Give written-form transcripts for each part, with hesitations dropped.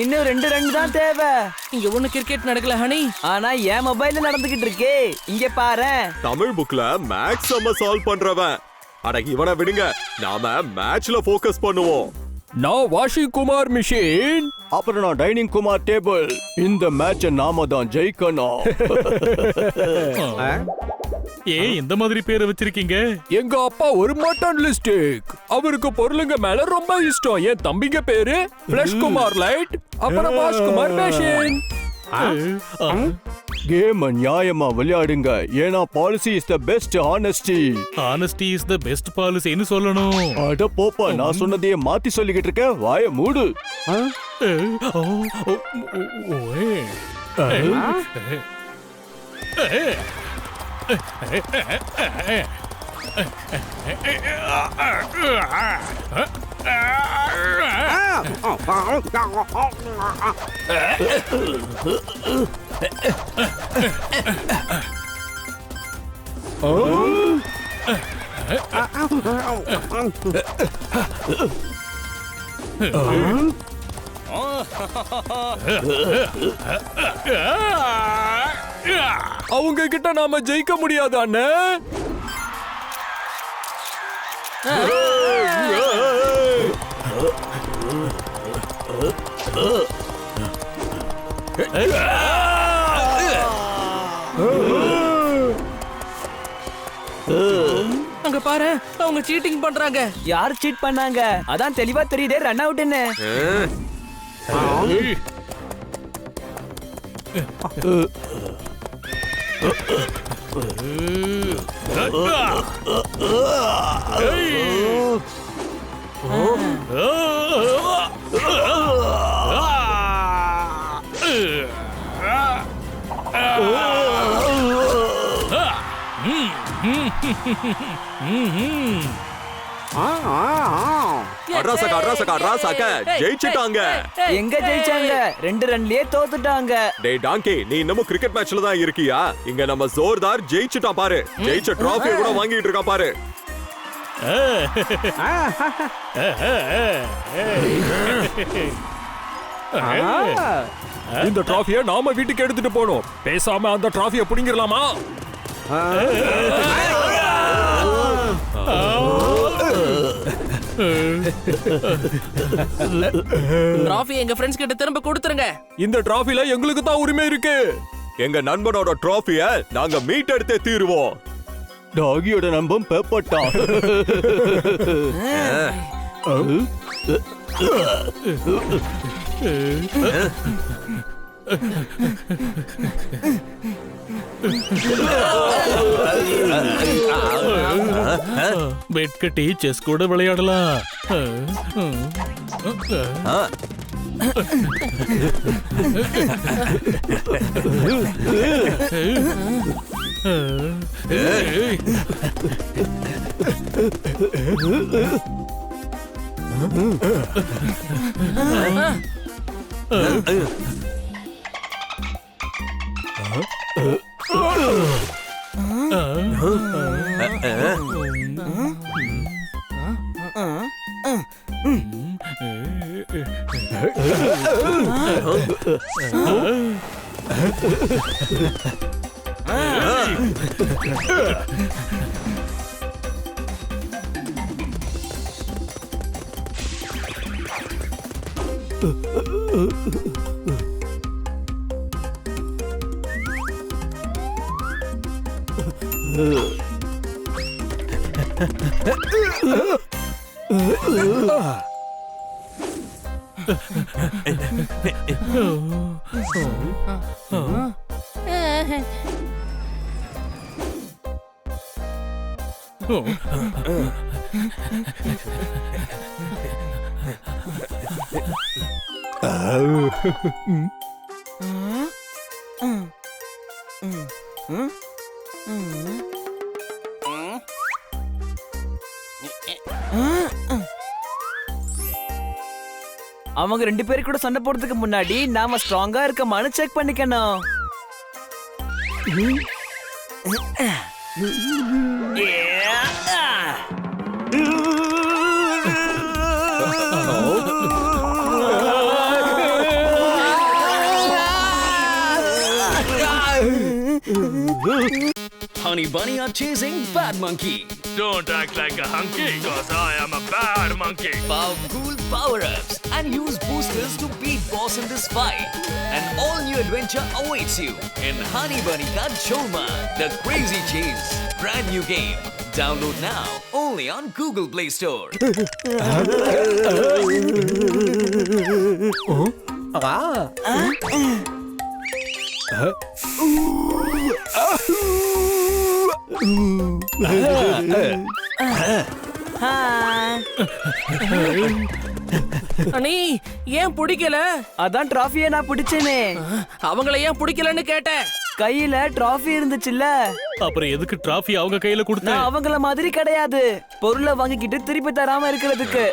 இன்னும் 2 ரன் தான் தேவை. இங்க ஒண்ணு கிரிக்கெட் நடக்கல ஹனி. ஆனா என் மொபைல்ல நடந்துகிட்டு இருக்கு. இங்க பாரு. தமிழ் புக்ல மேக்ஸம சால்வ் பண்றவன். அட இவனை விடுங்க, நாம மேட்ச்ல ஃபோக்கஸ் பண்ணுவோம். நான் வாஷிங் குமார் மிஷின். அப்புறம் நான் டைனிங் குமார் டேபிள். இந்த மேட்ச நாம தான் ஜெயிக்கணும். ஏன் இந்த மாதிரி பேரை வச்சிருக்கீங்க? எங்க அப்பா ஒரு மட்டன் லிஸ்டிக். அவருக்கு பொருளுங்க மேல ரொம்ப இஷ்டம். என் தம்பிங்க பேரு ஃப்ளஷ் குமார் லைட், அப்புறம் வாஷ் குமார் மிஷின். கேம் நியாயமா விளையாடுங்க. ஏன்னா policy is the best honesty. Honesty is the best பாலிசின்னு சொல்லணும். அட போப்பா, நான் சொன்னதையே மாத்தி சொல்லிக்கிட்டு இருக்க. வாயை மூடு. அவங்க கிட்ட நாம ஜெயிக்க முடியாது அண்ணே. அங்க பாரு, அவங்க சீட்டிங் பண்றாங்க. யார் சீட் பண்ணாங்க? அதான் தெளிவா தெரியுதே, ரன் அவுட்னு. ஜெயிச்சிட்டாங்க. எங்க ஜெயிச்சாங்க? 2 ரன்லயே தோத்துட்டாங்க. டேய் டாங்கி, நீ இன்னமும் கிரிக்கெட் மேட்ச்ல தான் இருக்கியா? இங்க நம்ம ஜோர்தார் ஜெயிச்சிட்டான் பாரு. ஜெயிச்ச டிராஃபியை கூட வாங்கிட்டு இருக்கான் பாரு. இந்த டிராஃபியை நாம வீட்டுக்கு எடுத்துட்டு போனோம். பேசாம அந்த டிராஃபியை புடிங்கிரலாமா? டிராஃபி எங்க ஃப்ரெண்ட்ஸ் கிட்ட திரும்ப கொடுத்துருங்க. இந்த டிராஃபில எங்களுக்கு தான் உரிமை இருக்கு. எங்க நண்பனோட டிராஃபிய நாங்க மீட் எடுத்தே தீருவோம். டாகியோட நம்பம் பேப்பட்டா. பெட் கட்டி செஸ் கூட விளையாடலாம். அவங்க ரெண்டு பேரும் கூட சண்டை போடுறதுக்கு முன்னாடி நாம ஸ்ட்ராங்கா இருக்கமான்னு செக் பண்ணிக்கணும். Honey Bunny are chasing Bad Monkey. Don't act like a hunky, cause I am a bad monkey. Powerful power-ups and use boosters to beat boss in this fight. An all-new adventure awaits you in Honey Bunny Ka Choma, The Crazy Chase. Brand new game. Download now only on Google Play Store. அனி ஏன் பிடிக்கல? அதான் டிராஃபியை நான் பிடிச்சேனே. அவங்கள ஏன் பிடிக்கலன்னு கேட்டேன். கையில டிராஃபி இருந்துச்சுல்ல, அப்புறம் எதுக்கு டிராஃபி அவங்க கையில கொடுத்த? நான் அவங்கள மாதிரி கிடையாது, பொருளை வாங்கிக்கிட்டு திருப்பி தராம இருக்கிறதுக்கு.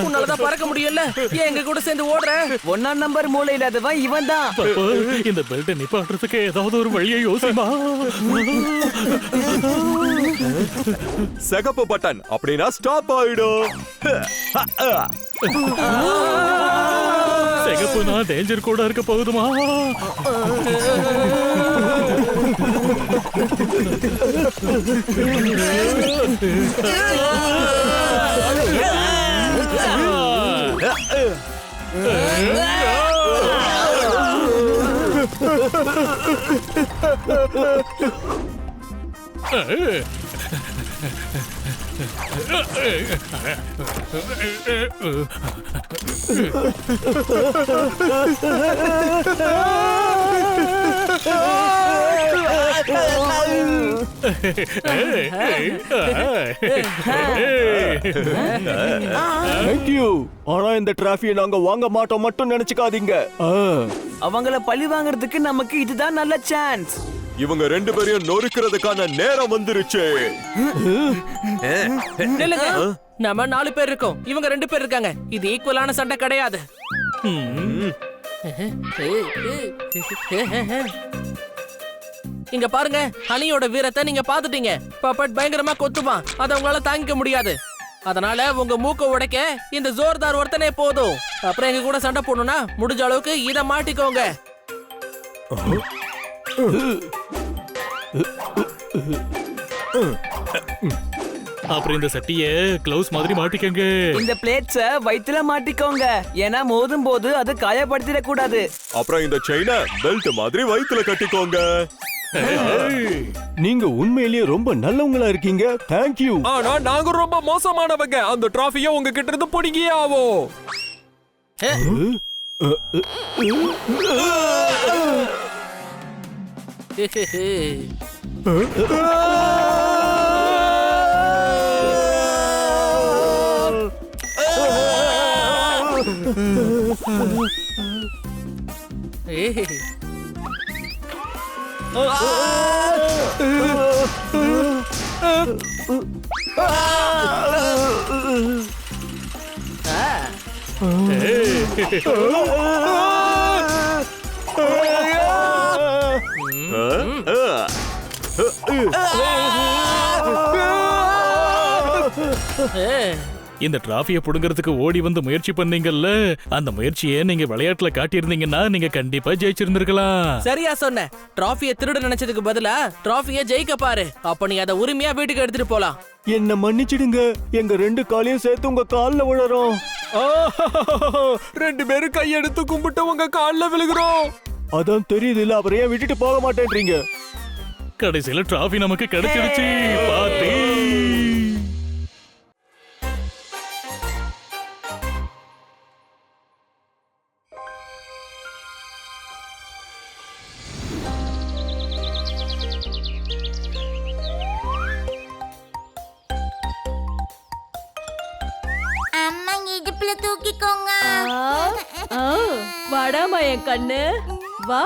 உன்னாலதான் பறக்க முடியல, ஏன் எங்க கூட சேர்ந்து ஓடுற? 1ஆம் நம்பர் மூளை இல்லாதவன் இவன் தான். இந்த பெல்ட் நிப்பாட்டுறதுக்கு ஏதாவது ஒரு வழியை யோசிமா. சிகப்பு பட்டன் அப்படின்னா ஸ்டாப் ஆயிடும். சிகப்புனா டேஞ்சர் கூட இருக்க போகுதுமா? தேங்க்யூ. ஆனா இந்த டிராஃபியை நாங்க வாங்க மாட்டோம் மட்டும் நினைச்சுக்காதீங்க. அவங்கள பழி வாங்குறதுக்கு நமக்கு இதுதான் நல்ல சான்ஸ். இவங்க ரெண்டு பேரையும் நொறுக்கிறதுக்கான நேரம் வந்துருச்சு. நில்லுங்க. நம்ம 4 பேர் இருக்கோம், இவங்க 2 பேர் இருக்காங்க. இது ஈக்குவலான சண்டை கிடையாது. இங்க பாருங்க, ஹனியோட வீரத்தை நீங்க பாத்துட்டீங்க. பப்பட் பயங்கரமா கொத்துவான், அதை உங்களால தாங்கிக்க முடியாது. அதனால உங்க மூக்க உடைக்க இந்த ஜோர்தார் ஒருத்தனே போதும். அப்புறம் எங்க கூட சண்டை போடணும்னா முடிஞ்ச அளவுக்கு இத மாட்டிக்கோங்க. அப்புறம் இந்த சட்டிய க்ளவுஸ் மாதிரி மாட்டிக்கங்க. இந்த பிளேட்ஸ வயித்துல மாட்டிக்கோங்க, ஏன்னா மோதும் போது அது காயப்படுத்திட கூடாது. அப்புறம் இந்த செயினை பெல்ட் மாதிரி வயித்துல கட்டிக்கோங்க. நீங்க உண்மையிலேயே ரொம்ப நல்லவங்களா இருக்கீங்க. தேங்க்யூ. ஆனா நாங்க ரொம்ப மோசமானவங்க. அந்த டிராஃபியை உங்ககிட்ட இருந்து பிடிங்கியே ஆவோம். இந்த டிராஃபியை புடுங்கிறதுக்கு ஓடி வந்து முயற்சி பண்ணீங்கல்ல, அந்த முயற்சியை நீங்க விளையாட்டுல காட்டியிருந்தீங்கன்னா நீங்க கண்டிப்பா ஜெயிச்சிருந்திருக்கலாம். சரியா சொன்ன. டிராஃபியை திருட நினைச்சதுக்கு பதிலா டிராஃபியை ஜெயிக்க பாரு. அப்ப நீ அதை உரிமையா வீட்டுக்கு எடுத்துட்டு போலாம். என்ன மன்னிச்சிடுங்க. எங்க 2 காலையும் சேர்த்து உங்க கால்ல விழுறோம். 2 பேரும் கையெடுத்து கும்பிட்டு உங்க கால்ல விழுகிறோம். அதான் தெரியுது இல்ல, அப்புறம் ஏன் விட்டுட்டு போக மாட்டேன்றீங்க? கடைசியில டிராஃபி நமக்கு கிடைச்சிருச்சு. பாட்டி அம்மா இடுப்புல தூக்கிக்கோங்க. வாடாமா என் கண்ணு, வா.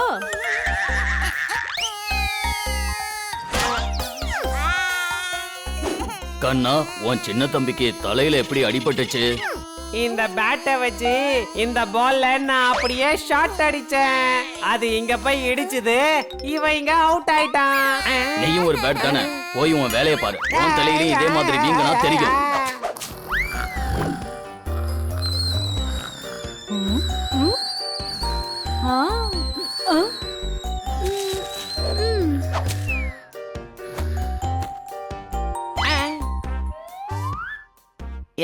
கண்ணா, உன் சின்ன தம்பிக்கு தலையில எப்படி அடிபட்டுச்சு? இந்த பேட்டை வச்சு இந்த பால்ல நான் அப்படியே ஷாட் அடிச்சேன். அது இங்க போய் இடிச்சுது. இவன் இங்க அவுட் ஆயிட்டான். நீயும் ஒரு பேட் தானே, போய் உன் வேலையை பாரு. உன் தலையிலையும் இதே மாதிரி வீங்கினா தெரியும்.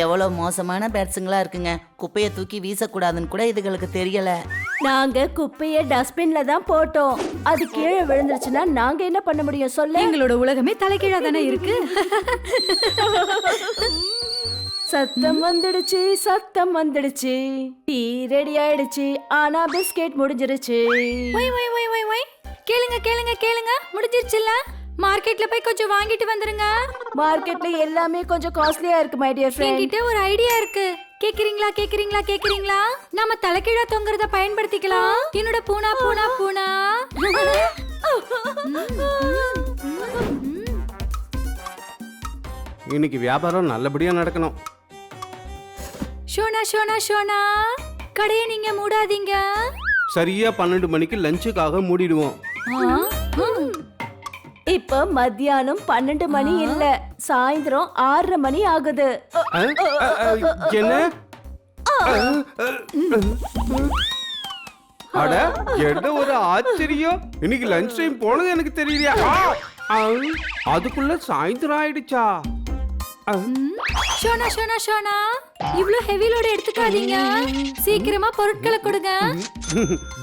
எவ்வளவு மோசமான பேட்ஸுங்களா இருக்குங்க. குப்பையை தூக்கி வீசக்கூடாதுன்னு கூட இதுகளுக்கு தெரியல. நாங்க குப்பைய டஸ்ட்பின்ல தான் போட்டோம். அது கீழே விழுந்துருச்சுன்னா நாங்க என்ன பண்ண முடியும் சொல்லு? எங்களோட உலகமே தலைகீழா தானே இருக்கு. சத்தம் வந்துடுச்சு, சத்தம் வந்துடுச்சு. டீ ரெடி ஆயிடுச்சு, ஆனா பிஸ்கெட் முடிஞ்சிருச்சு. ஒய் ஒய் ஒய் ஒய் ஒய். கேளுங்க கேளுங்க கேளுங்க, முடிஞ்சிருச்சுல்ல. மார்க்கெட்ல போய் கொஞ்சம் வாங்கிட்டு வந்துருங்க. மார்க்கெட்ல எல்லாமே கொஞ்சம் காஸ்ட்லியா இருக்கு மை டியர் ஃப்ரெண்ட். என்கிட்ட ஒரு ஐடியா இருக்கு. கேக்குறீங்களா கேக்குறீங்களா கேக்குறீங்களா? நாம தலைகீழா தொங்குறத பயன்படுத்திக்கலாம். என்னோட பூனா பூனா பூனா. இன்னைக்கு வியாபாரம் நல்லபடியா நடக்கணும். ஷோனா ஷோனா ஷோனா, கடையை நீங்க மூடாதீங்க. சரியா 12 மணிக்கு லஞ்சுக்காக மூடிடுவோம். இப்ப மத்தியானம் 12 மணி இல்ல, சாயந்தரம் 6:30 மணி ஆகுது. என்ன? அட, என்ன ஒரு ஆச்சரியம். இன்னைக்கு லஞ்ச் டைம் போனது எனக்கு தெரியலையா? அதுக்குள்ள சாயந்தரம் ஆயிடுச்சா? ஷோனா ஷோனா ஷோனா, இவ்ளோ ஹெவி லோட் எடுத்துக்காதீங்க. சீக்கிரமா பொருட்களை கொடுங்க.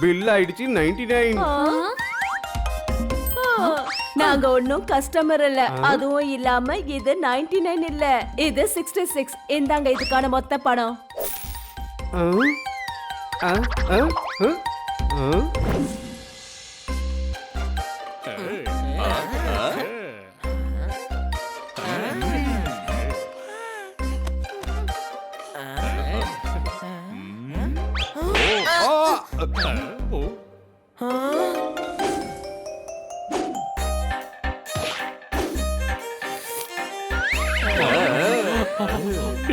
பில் ஆயிடுச்சு 99. நாங்க ஒன்னும் கஸ்டமர் இல்ல. அதுவும் இல்லாம இது 99 இல்ல, இது 66. இந்தாங்க இதுக்கான மொத்த பணம்.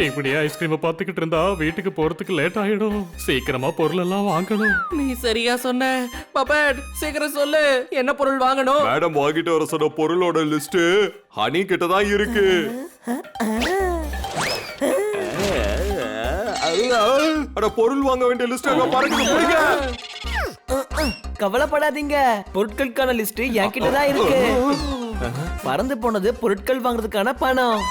இப்படியே ஐஸ்கிரீமை பார்த்துக்கிட்டு இருந்தா வீட்டுக்கு போறதுக்கு லேட் ஆயிடும். சீக்கிரமா பொருள் எல்லாம் வாங்கணும். நீ சரியா சொன்ன. பப்பட், சீக்கிரம் சொல்லு, என்ன பொருள் வாங்கணும்? மேடம் வாங்கிட்டு வர சொன்ன பொருளோட லிஸ்ட் ஹனி கிட்ட தான் இருக்கு. அட, பொருள் வாங்க வேண்டிய லிஸ்ட் அங்க பாருங்க. கவலைப்படாதீங்க, பொருட்களுக்கான லிஸ்ட் என்கிட்ட தான் இருக்கு. பறந்து போனது பொருட்கள் வாங்குறதுக்கான பணம்.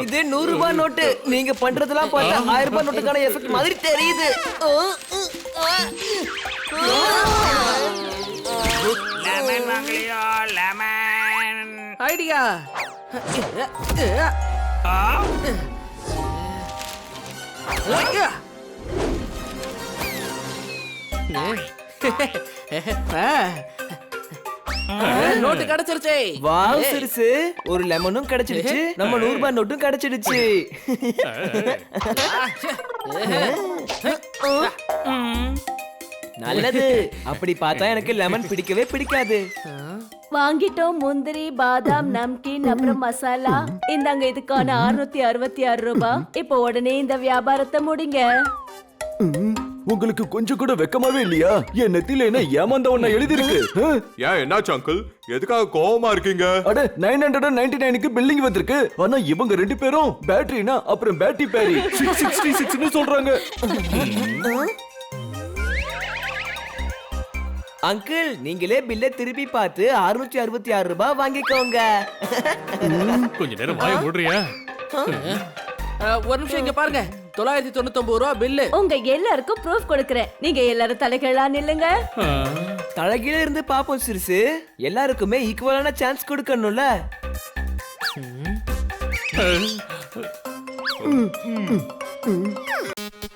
இது 100 ரூபாய் நோட்டு. நீங்க பண்றதெல்லாம் பார்த்தா 1000 ரூபாய் நோட்டுக்கான எஃபெக்ட் மாதிரி தெரியுது. லெமன் வாங்கலையோ லெமன் ஐடியா. நோட்டு கிடைச்சிருச்சு. வாவ் சிறுசு, ஒரு லெமனும் கிடைச்சிடுச்சு, நம்ம 100 ரூபாய் நோட்டும் கிடைச்சிடுச்சு. நல்லது. அப்படி பார்த்தா எனக்கு லெமன் பிடிக்கவே பிடிக்காது. வாங்கிட்டோம் முந்திரி, பாதாம், நம்கின், அப்புறம் மசாலா. இந்தாங்க இதுக்கான 666 ரூபாய். இப்போ உடனே இந்த வியாபாரத்தை முடிங்க. உங்களுக்கு கொஞ்சம் கூட வெக்கமாவே இல்லையா? என் நெத்தியில என்ன ஏமாந்தவன் எழுதி இருக்கு? ஏன் என்னாச்சு அங்கிள்? எதுக்காக கோவமா இருக்கீங்க? அட 999க்கு பில்லிங் வந்திருக்கு. ஆனா இவங்க 2 பேரும் பேட்டரினா அப்புறம் பேட்டரி பேரி 666ன்னு சொல்றாங்க. அங்கிள், நீங்களே பில்ல திருப்பி பார்த்து 666 ரூபாய் வாங்கிக்கோங்க. கொஞ்ச நேரம் வாய மூடுறியா? ஒரு நிமிஷம் இங்க பாருங்க. 999 ரூபா பில்லு. உங்க எல்லாருக்கும் ப்ரூஃப் கொடுக்கறேன். நீங்க எல்லாரும் தலைகீழா நில்லுங்க. தலைகீழ இருந்து பாப்போம் சிறுசு. எல்லாருக்குமே ஈக்குவலான சான்ஸ் கொடுக்கணும்ல.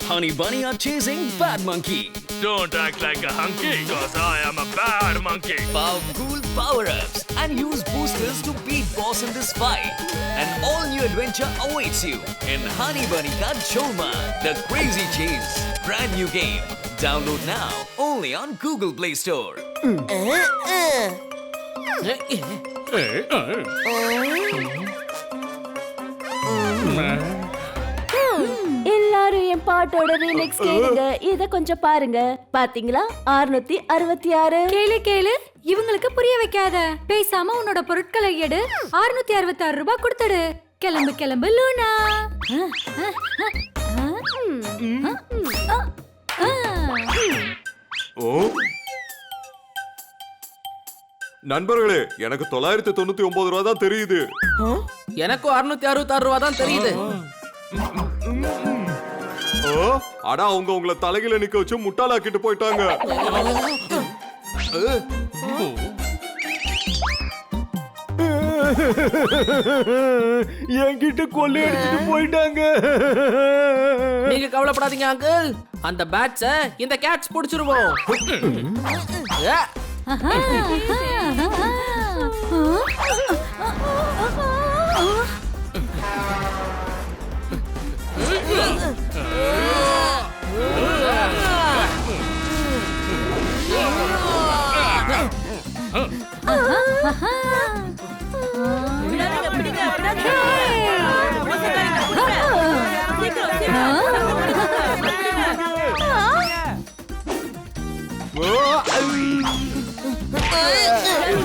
Honey Bunny are chasing Bad Monkey. Don't act like a hunky, cause I am a bad monkey. Power cool power-ups and use boosters to beat boss in this fight. An all-new adventure awaits you in Honey Bunny Ka Choma, The Crazy Chase. Brand new game. Download now only on Google Play Store. எல்லாரும் என் பாட்டோட remix கேளுங்க. இத கொஞ்சம் பாருங்க. பாத்தீங்களா? 666. கேளு கேளு, இவங்களுக்கு புரிய வைக்காத. பேசாம உன்னோட பொருட்களை எடு, 666 ரூபாய் கொடுத்துடு. கிளம்பு கிளம்பு லூனா. ஓ நண்பர்களே, எனக்கு 999 ரூபா தான் தெரியுது. எனக்கும் 666 ரூபா தான் தெரியுது. அடா அவங்க உங்களை தலையில நிக்க வச்சு முட்டாளாக்கிட்டு போயிட்டாங்க. என்கிட்ட கொள்ளை அடிச்சுட்டு போயிட்டாங்க. நீங்க கவலைப்படாதீங்க அங்கிள். அந்த பேட்ஸ இந்த கேட்ஸ் புடிச்சிருவோம்.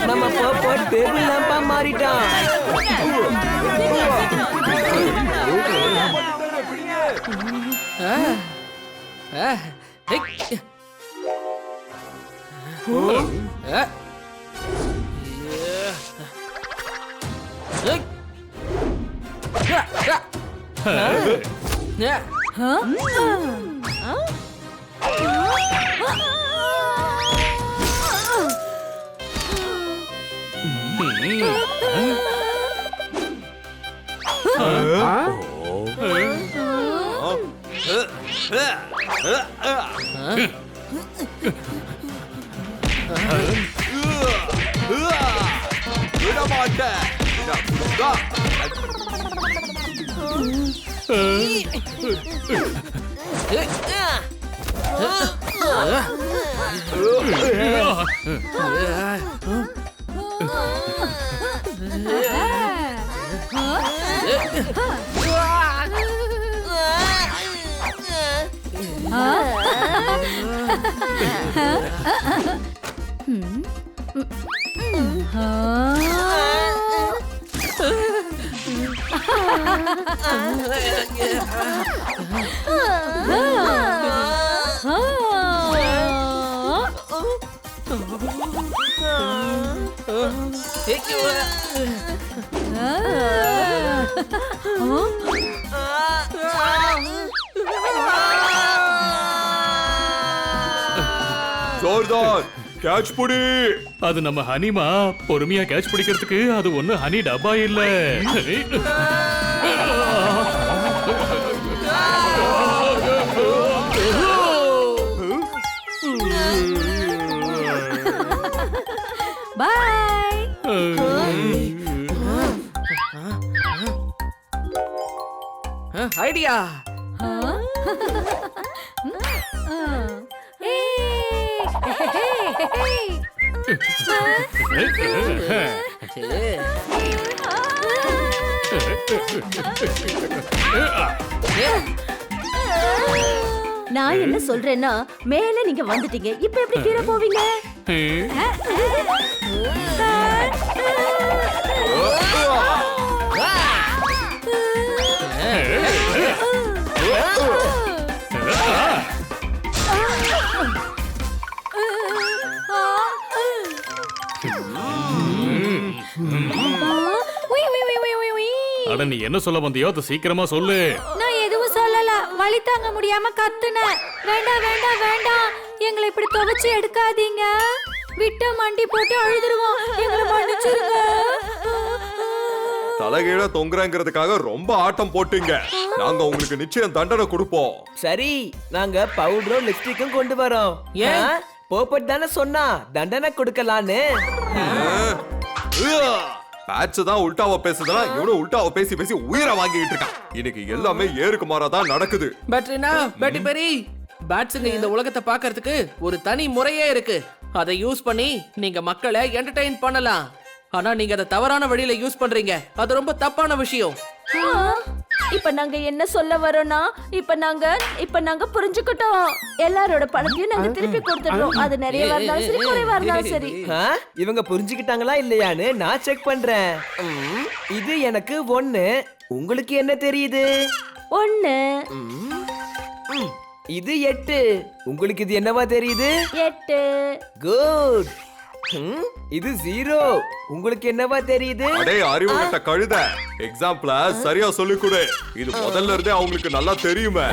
நம்ம பாப்பா டேபிள் லாம்பா மாறிட்டான். ஜோர்தார் கேட்ச் புடி. அது நம்ம ஹனிமா. பொறுமையா கேட்ச் பிடிக்கிறதுக்கு அது ஒண்ணு ஹனி டப்பா இல்ல. பாய். ஐடியா. நான் என்ன சொல்றேன்னா மேல நீங்க வந்துட்டீங்க, இப்ப எப்படி கீழே போவீங்க? அட நீ என்ன சொல்ல வந்தியோ அது சீக்கிரமா சொல்லு. நான் எதுவும் சொல்லல, வலி தாங்க முடியாம கத்துனேன். வேண்டாம் வேண்டாம் வேண்டாம், எங்களை இப்படி துவைச்சு எடுக்காதீங்க. விட்ட மண்டி போட்டு அழுதுருவோம், எங்களை மன்னிச்சிருங்க. தலைகீழ தொங்குறங்கிறதுக்காக ரொம்ப ஆட்டம் போட்டீங்க. நாங்க உங்களுக்கு நிச்சயம் தண்டனை கொடுப்போம். சரி, நாங்க பவுடரும் லிப்ஸ்டிக்கும் கொண்டு வரோம். ஏன்? போப்பட் தானே சொன்னா தண்டனை கொடுக்கலான்னு. பேட்ச் தான் உல்டாவா பேசுதுனா இவனும் உல்டாவா பேசி பேசி உயிரை வாங்கிட்டு இருக்கான். இன்னைக்கு எல்லாமே ஏருக்கு மாறா தான் நடக்குது. பேட்டரினா பேட்டி பெரி. பேட்ஸுங்க இந்த உலகத்தை பார்க்கிறதுக்கு ஒரு தனி முறையே இருக்கு. அதை யூஸ் பண்ணி நீங்க மக்களை என்டர்டெயின் பண்ணலாம். ஆனா நீங்க அதை தவறான வழியில யூஸ் பண்றீங்க. அது ரொம்ப தப்பான விஷயம். இப்ப நாங்க என்ன சொல்ல வரோம்னா, இப்ப நாங்க புரிஞ்சுக்கிட்டோம். எல்லாரோட பணத்தையும் நாங்க திருப்பி கொடுத்துடுறோம். அது நிறைய இருந்தாலும் சரி, குறைவா இருந்தாலும் சரி. இவங்க புரிஞ்சுக்கிட்டாங்களா இல்லையான்னு நான் செக் பண்றேன். இது எனக்கு 1. உங்களுக்கு என்ன தெரியுது? 1. இது 8. உங்களுக்கு இது என்னவா தெரியுது? 8. குட். இது 0. உங்களுக்கு என்னவா தெரியுது? அடே அறிவு கட்ட கழுத, எக்ஸாம்பிள சரியா சொல்லி கொடு. இது முதல்ல இருந்தே அவங்களுக்கு நல்லா தெரியுமே.